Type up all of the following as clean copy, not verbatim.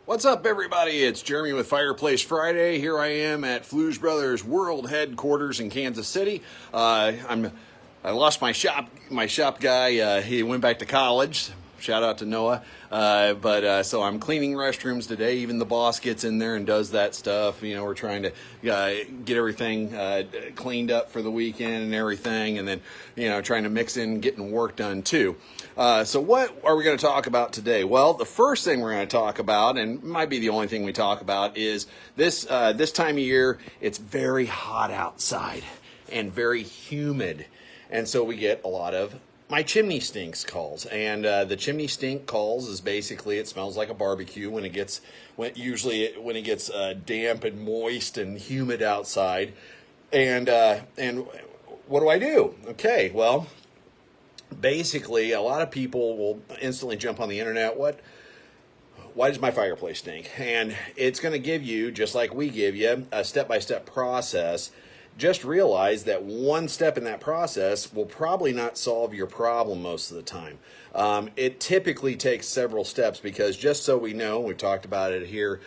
What's up, everybody? It's Jeremy with Fireplace Friday. Here I am at Flues Brothers World Headquarters in Kansas City. I lost my shop guy. He went back to college. Shout out to Noah. So I'm cleaning restrooms today. Even the boss gets in there and does that stuff. You know, we're trying to get everything cleaned up for the weekend and everything, and then trying to mix in getting work done too. So what are we going to talk about today? Well, the first thing we're going to talk about, and might be the only thing we talk about, is this time of year. It's very hot outside and very humid, and so we get a lot of my chimney stinks calls. And the chimney stink calls is basically it smells like a barbecue when it gets damp and moist and humid outside. And what do I do? Okay, well, basically a lot of people will instantly jump on the internet. Why does my fireplace stink? And it's going to give you, just like we give you, a step-by-step process. Just realize that one step in that process will probably not solve your problem most of the time. It typically takes several steps because, just so we know, we've talked about it here,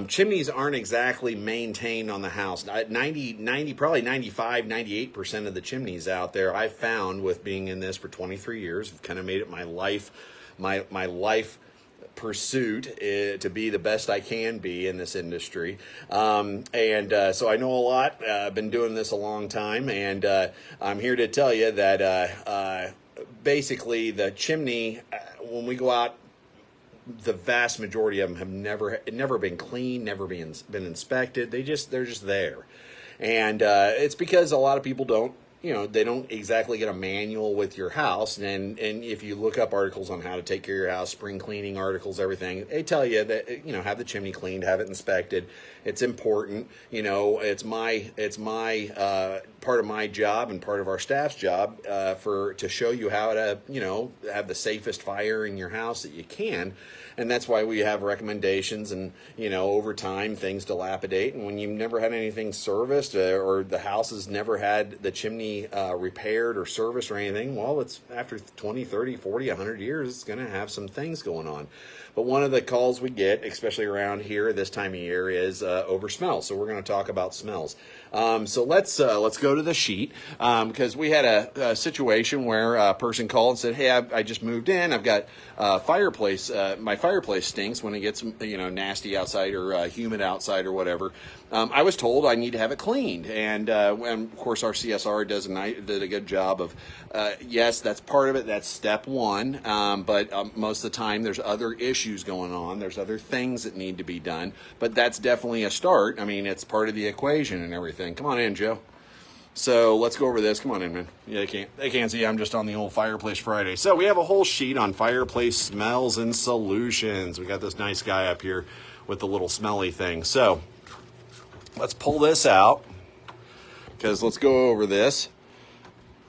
chimneys aren't exactly maintained on the house. Probably 95, 98% of the chimneys out there I've found with being in this for 23 years, I've kind of made it my life pursuit to be the best I can be in this industry. So I know a lot. I've been doing this a long time, and I'm here to tell you that basically the chimney, when we go out, the vast majority of them have never been cleaned, never been inspected. They're just there. And it's because a lot of people don't exactly get a manual with your house. And if you look up articles on how to take care of your house, spring cleaning articles, everything, they tell you that, have the chimney cleaned, have it inspected. It's important. It's my part of my job and part of our staff's job to show you how to, have the safest fire in your house that you can. And that's why we have recommendations, and, over time things dilapidate. And when you've never had anything serviced or the house has never had the chimney repaired or serviced or anything, well, it's after 20, 30, 40, 100 years, it's going to have some things going on. But one of the calls we get, especially around here this time of year, is over smells. So we're going to talk about smells. So let's go to the sheet, because we had a situation where a person called and said, "Hey, I just moved in. I've got fireplace. My fireplace stinks when it gets nasty outside or humid outside or whatever. I was told I need to have it cleaned." And of course our CSR did a good job of yes, that's part of it. That's step one. But most of the time there's other issues going on. There's other things that need to be done. But that's definitely a start. I mean, it's part of the equation and everything. Come on in, Joe. So let's go over this. Come on in, man. Yeah, they can't see. I'm just on the old Fireplace Friday. So we have a whole sheet on fireplace smells and solutions. We got this nice guy up here with the little smelly thing. So let's pull this out, because let's go over this.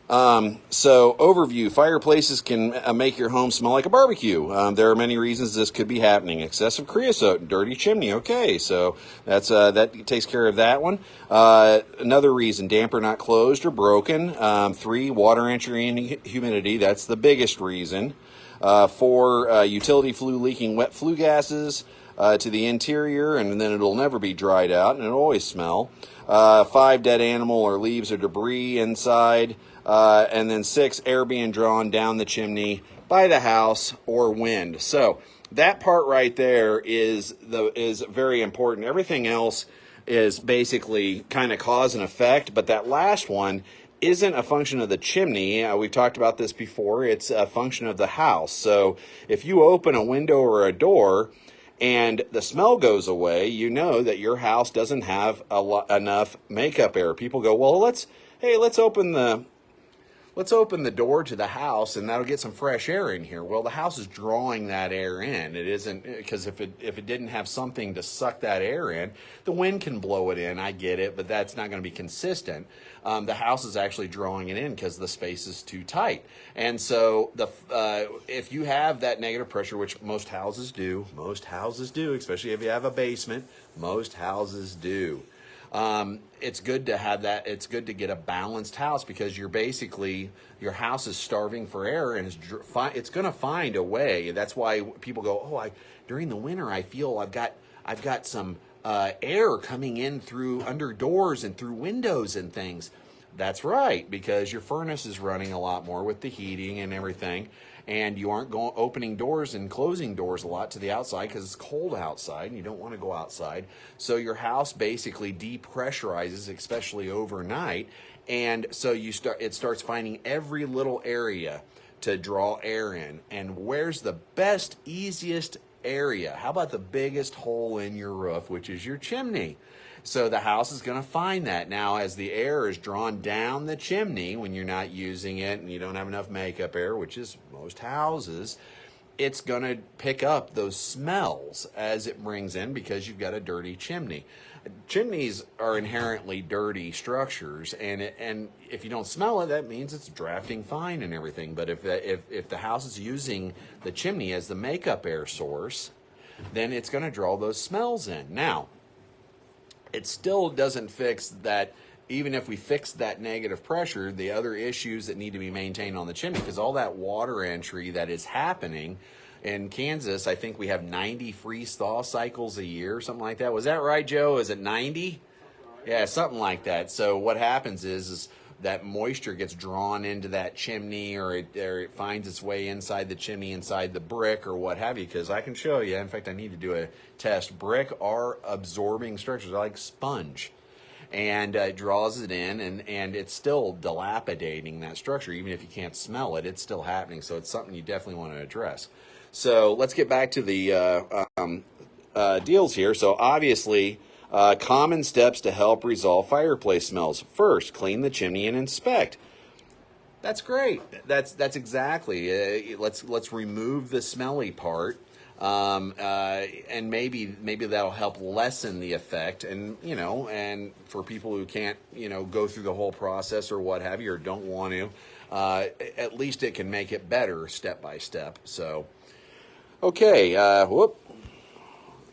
So overview: fireplaces can make your home smell like a barbecue. There are many reasons this could be happening. Excessive creosote, dirty chimney. Okay, so that takes care of that one. Another reason: damp or not closed or broken. 3, water entry and humidity. That's the biggest reason. 4, utility flue leaking wet flue gases to the interior, and then it'll never be dried out and it'll always smell. 5, dead animal or leaves or debris inside. And then 6, air being drawn down the chimney by the house or wind. So that part right there is very important. Everything else is basically kind of cause and effect, but that last one isn't a function of the chimney. We've talked about this before. It's a function of the house. So if you open a window or a door and the smell goes away, you know that your house doesn't have enough makeup air. People go, well, let's open the door to the house and that'll get some fresh air in here. Well, the house is drawing that air in. It isn't, because if it didn't have something to suck that air in, the wind can blow it in. I get it, but that's not going to be consistent. The house is actually drawing it in because the space is too tight. And so if you have that negative pressure, which most houses do, especially if you have a basement, most houses do. it's good to have that. It's good to get a balanced house because you're basically, your house is starving for air, and it's going to find a way. That's why people go, oh, during the winter I feel I've got some air coming in through under doors and through windows and things. That's right, because your furnace is running a lot more with the heating and everything, and you aren't opening doors and closing doors a lot to the outside because it's cold outside and you don't want to go outside. So your house basically depressurizes, especially overnight, and so it starts finding every little area to draw air in. And where's the best, easiest area? How about the biggest hole in your roof, which is your chimney? So the house is going to find that. Now, as the air is drawn down the chimney when you're not using it and you don't have enough makeup air, which is most houses, it's going to pick up those smells as it brings in because you've got a dirty chimney. Chimneys are inherently dirty structures, and if you don't smell it, that means it's drafting fine and everything. But if the house is using the chimney as the makeup air source, then it's going to draw those smells in. Now, it still doesn't fix that. Even if we fix that negative pressure, the other issues that need to be maintained on the chimney, because all that water entry that is happening in Kansas, I think we have 90 freeze-thaw cycles a year, something like that. Was that right, Joe? Is it 90? Yeah, something like that. So what happens is that moisture gets drawn into that chimney, or it finds its way inside the chimney, inside the brick, or what have you. Because I can show you. In fact, I need to do a test. Brick are absorbing structures. They're like sponge. And it draws it in, and it's still dilapidating that structure. Even if you can't smell it, it's still happening. So it's something you definitely want to address. So let's get back to the deals here. So obviously, common steps to help resolve fireplace smells. First, clean the chimney and inspect. That's great. That's exactly. Let's remove the smelly part. And maybe that'll help lessen the effect, and and for people who can't go through the whole process or what have you, or don't want to, at least it can make it better step by step. So okay,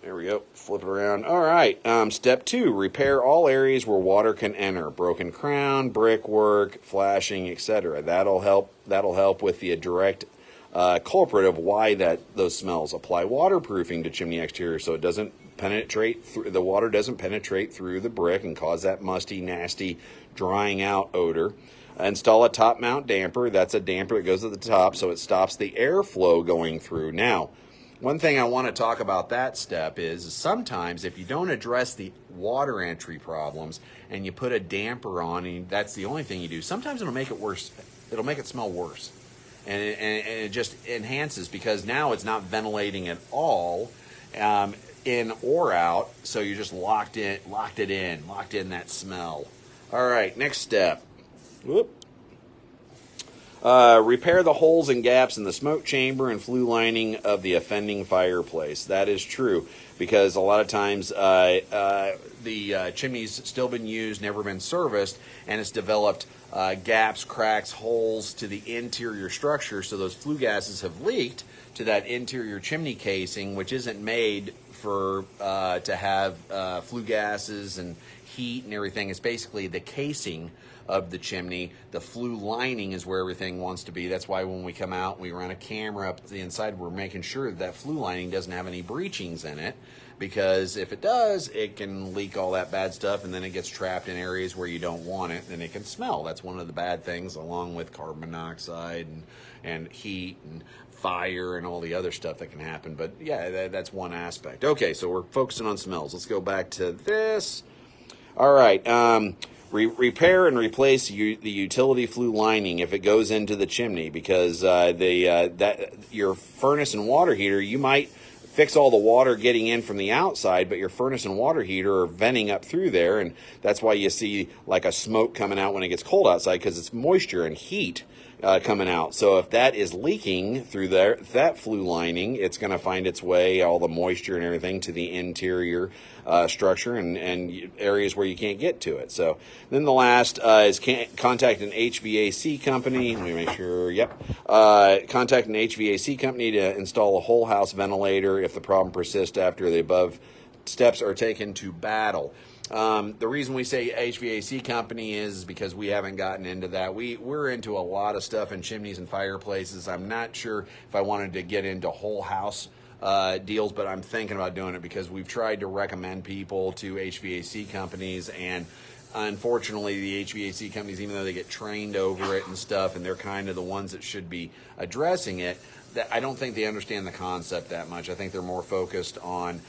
there we go, flip it around. All right, step 2, repair all areas where water can enter: broken crown, brickwork, flashing, etc. That'll help with the direct culprit of why those smells. Apply waterproofing to chimney exterior so it doesn't penetrate through, the water doesn't penetrate through the brick and cause that musty, nasty, drying out odor. Install a top mount damper. That's a damper that goes at the top so it stops the airflow going through. Now, one thing I want to talk about that step is sometimes if you don't address the water entry problems and you put a damper on and that's the only thing you do, sometimes it'll make it worse. It'll make it smell worse. And it just enhances because now it's not ventilating at all, in or out. So you're just locked in that smell. All right, next step. Repair the holes and gaps in the smoke chamber and flue lining of the offending fireplace. That is true because a lot of times the chimney's still been used, never been serviced, and it's developed gaps, cracks, holes to the interior structure. So those flue gases have leaked to that interior chimney casing, which isn't made for to have flue gases and heat and everything. It's basically the casing of the chimney. The flue lining is where everything wants to be. That's why when we come out, we run a camera up the inside, we're making sure that flue lining doesn't have any breachings in it, because if it does, it can leak all that bad stuff, and then it gets trapped in areas where you don't want it, and it can smell. That's one of the bad things, along with carbon monoxide and heat and fire and all the other stuff that can happen. But yeah, that's one aspect. Okay, so we're focusing on smells. Let's go back to this. All right. Repair and replace the utility flue lining if it goes into the chimney, because your furnace and water heater, you might fix all the water getting in from the outside, but your furnace and water heater are venting up through there, and that's why you see like a smoke coming out when it gets cold outside, because it's moisture and heat coming out. So if that is leaking through that flue lining, it's going to find its way, all the moisture and everything, to the interior structure and areas where you can't get to it. So then the last is contact an HVAC company. Let me make sure. Yep. Contact an HVAC company to install a whole house ventilator if the problem persists after the above steps are taken to battle. The reason we say HVAC company is because we haven't gotten into that. We're into a lot of stuff in chimneys and fireplaces. I'm not sure if I wanted to get into whole house deals, but I'm thinking about doing it because we've tried to recommend people to HVAC companies, and unfortunately the HVAC companies, even though they get trained over it and stuff, and they're kind of the ones that should be addressing it, that I don't think they understand the concept that much. I think they're more focused on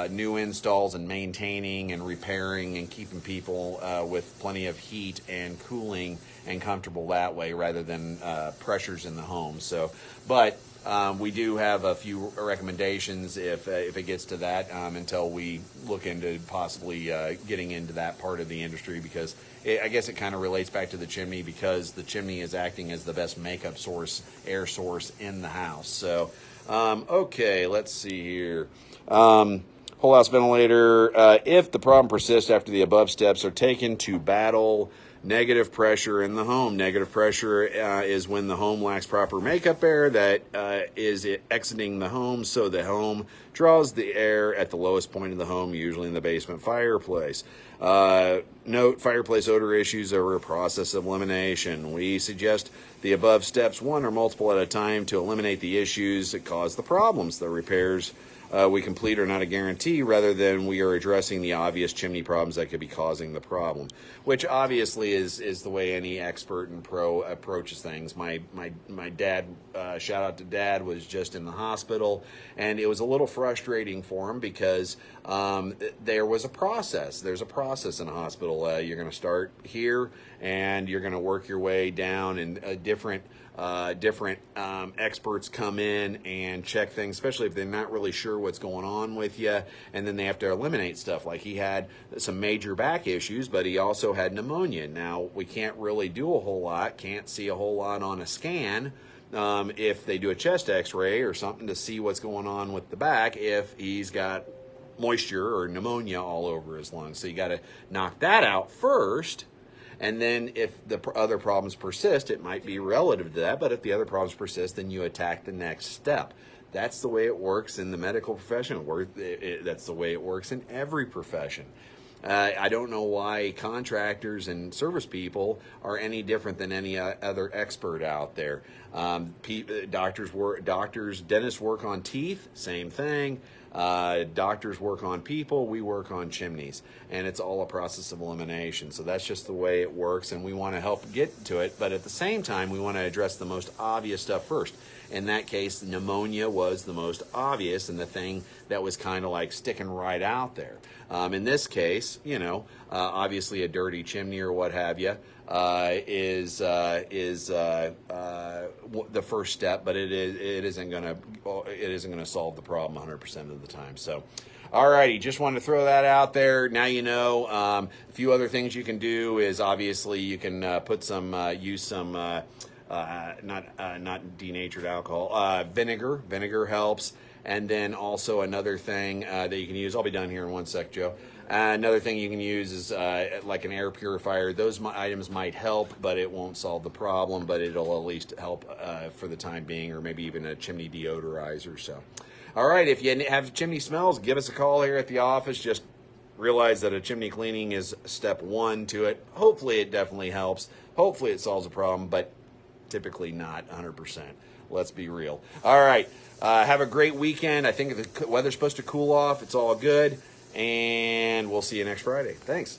new installs and maintaining and repairing and keeping people with plenty of heat and cooling and comfortable that way, rather than pressures in the home. So, but we do have a few recommendations if it gets to that, until we look into possibly getting into that part of the industry, because I guess it kind of relates back to the chimney, because the chimney is acting as the best makeup source, air source in the house. So, okay, let's see here. Whole house ventilator. If the problem persists after the above steps are taken to battle negative pressure in the home. Negative pressure is when the home lacks proper makeup air that is exiting the home, so the home draws the air at the lowest point of the home, usually in the basement fireplace. Note, fireplace odor issues are a process of elimination. We suggest the above steps, one or multiple at a time, to eliminate the issues that cause the problems. The repairs we complete are not a guarantee, rather than we are addressing the obvious chimney problems that could be causing the problem, which obviously is the way any expert and pro approaches things. My dad, shout out to Dad, was just in the hospital, and it was a little frustrating for him because there was a process. There's a process in a hospital. You're going to start here, and you're going to work your way down, and different experts come in and check things, especially if they're not really sure what's going on with you, and then they have to eliminate stuff. Like, he had some major back issues, but he also had pneumonia. Now, we can't really do a whole lot, can't see a whole lot on a scan if they do a chest x-ray or something to see what's going on with the back if he's got moisture or pneumonia all over his lungs. So you got to knock that out first. And then if the other problems persist, it might be relative to that, but if the other problems persist, then you attack the next step. That's the way it works in the medical profession. That's the way it works in every profession. I don't know why contractors and service people are any different than any other expert out there. Dentists work on teeth, same thing. Doctors work on people, we work on chimneys, and it's all a process of elimination. So that's just the way it works, and we want to help get to it, but at the same time we want to address the most obvious stuff first. In that case, pneumonia was the most obvious and the thing that was kind of like sticking right out there. In this case, obviously a dirty chimney or what have you is the first step, but it isn't going to solve the problem 100% of the time. So, alrighty, just wanted to throw that out there. Now you know. A few other things you can do is obviously you can use some not denatured alcohol, vinegar. Vinegar helps. And then also another thing that you can use, I'll be done here in one sec, Joe. Another thing you can use is like an air purifier. Those items might help, but it won't solve the problem, but it'll at least help for the time being, or maybe even a chimney deodorizer. So, all right, if you have chimney smells, give us a call here at the office. Just realize that a chimney cleaning is step one to it. Hopefully it definitely helps. Hopefully it solves a problem, but typically not 100%. Let's be real. All right. Have a great weekend. I think the weather's supposed to cool off. It's all good. And we'll see you next Friday. Thanks.